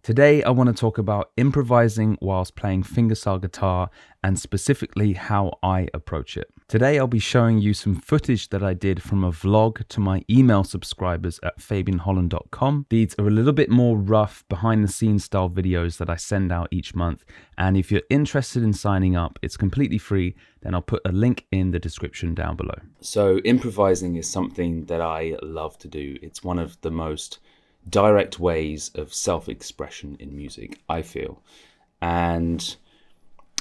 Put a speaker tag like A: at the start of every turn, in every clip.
A: Today, I want to talk about improvising whilst playing fingerstyle guitar and specifically how I approach it. Today, I'll be showing you some footage that I did from a vlog to my email subscribers at fabianholland.com. These are a little bit more rough, behind the scenes style videos that I send out each month. And if you're interested in signing up, it's completely free. Then I'll put a link in the description down below. So improvising is something that I love to do. It's one of the most direct ways of self-expression in music, I feel. And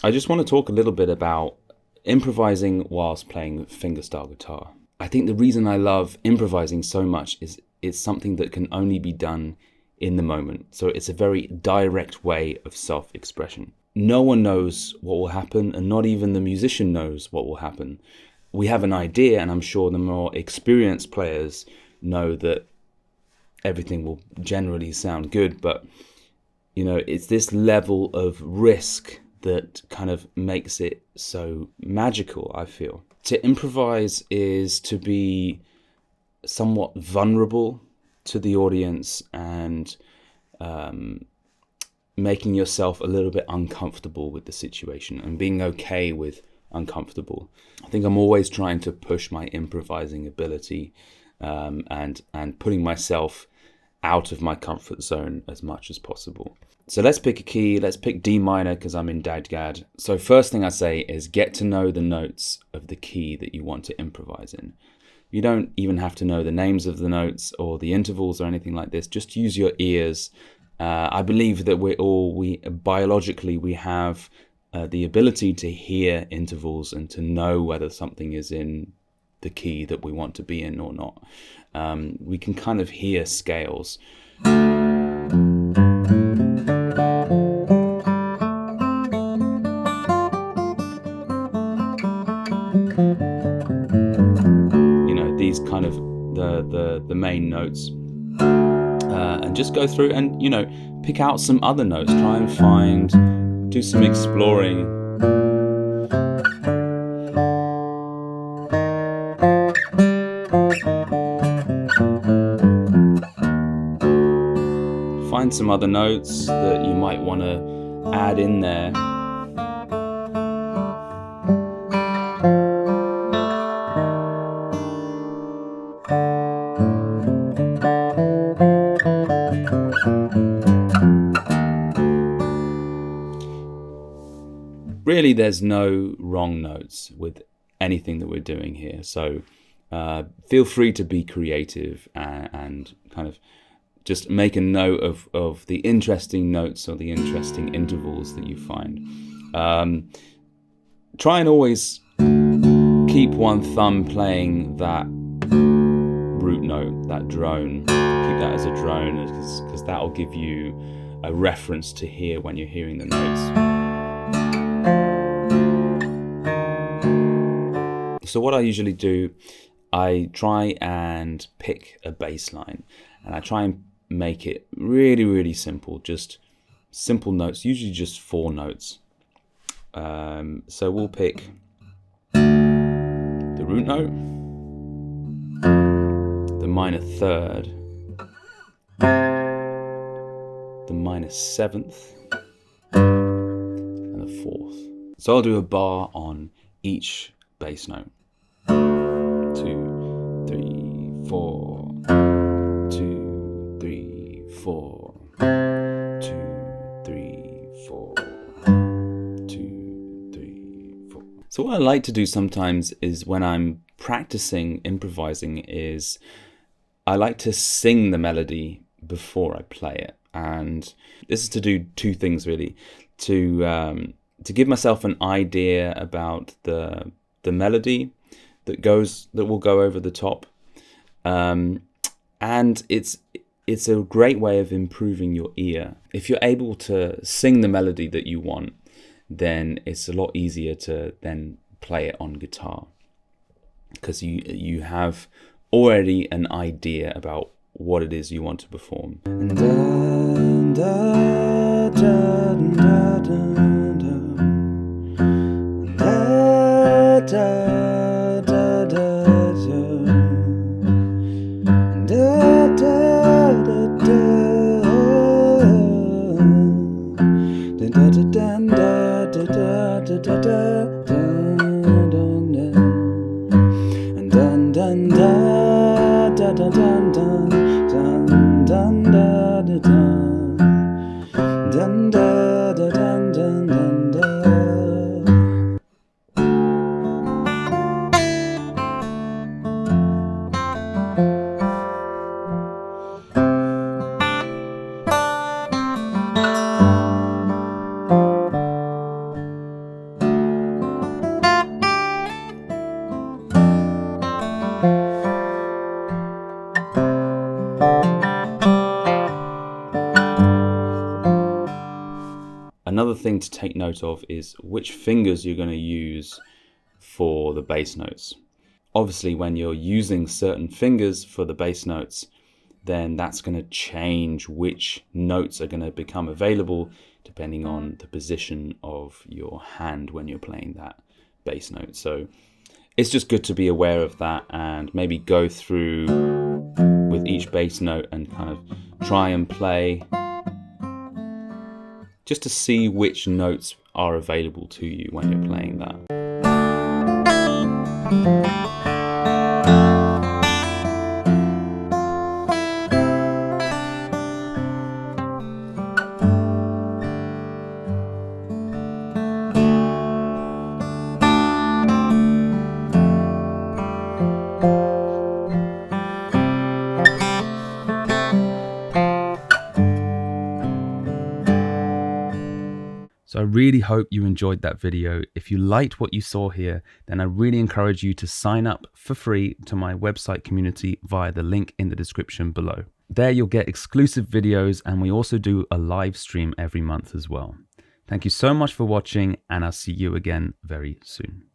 A: I just want to talk a little bit about improvising whilst playing fingerstyle guitar. I think the reason I love improvising so much is it's something that can only be done in the moment. So it's a very direct way of self-expression. No one knows what will happen, and not even the musician knows what will happen. We have an idea, and I'm sure the more experienced players know that everything will generally sound good, but you know, it's this level of risk that kind of makes it so magical, I feel. To improvise is to be somewhat vulnerable to the audience and making yourself a little bit uncomfortable with the situation and being okay with uncomfortable. I think I'm always trying to push my improvising ability and putting myself out of my comfort zone as much as possible. So let's pick a key. Let's pick D minor because I'm in DADGAD. So first thing I say is get to know the notes of the key that you want to improvise in. You don't even have to know the names of the notes or the intervals or anything like this. Just use your ears. I believe that we biologically have the ability to hear intervals and to know whether something is in the key that we want to be in or not. We can kind of hear scales. You know, these kind of the main notes, and just go through and, you know, pick out some other notes. Try and do some exploring. Find some other notes that you might want to add in there. Really, there's no wrong notes with anything that we're doing here. So feel free to be creative and kind of just make a note of the interesting notes or the interesting intervals that you find. Try and always keep one thumb playing that root note, that drone. Keep that as a drone because that will give you a reference to hear when you're hearing the notes. So what I usually do, I try and pick a bass line, and I try and make it really, really simple, just simple notes, usually just 4 notes. So we'll pick the root note, the minor third, the minor 7th, and the 4th. So I'll do a bar on each bass note. 2, 3, 4. 2, 3, 4. 2, 3, 4. 2, 3, 4. So what I like to do sometimes is when I'm practicing improvising is I like to sing the melody before I play it. And this is to do 2 things really. To give myself an idea about the melody that will go over the top, and it's a great way of improving your ear. If you're able to sing the melody that you want, then it's a lot easier to then play it on guitar, because you have already an idea about what it is you want to perform. Another thing to take note of is which fingers you're going to use for the bass notes. Obviously, when you're using certain fingers for the bass notes, then that's going to change which notes are going to become available depending on the position of your hand when you're playing that bass note. So it's just good to be aware of that and maybe go through with each bass note and kind of try and play just to see which notes are available to you when you're playing that. So I really hope you enjoyed that video. If you liked what you saw here, then I really encourage you to sign up for free to my website community via the link in the description below. There you'll get exclusive videos, and we also do a live stream every month as well. Thank you so much for watching, and I'll see you again very soon.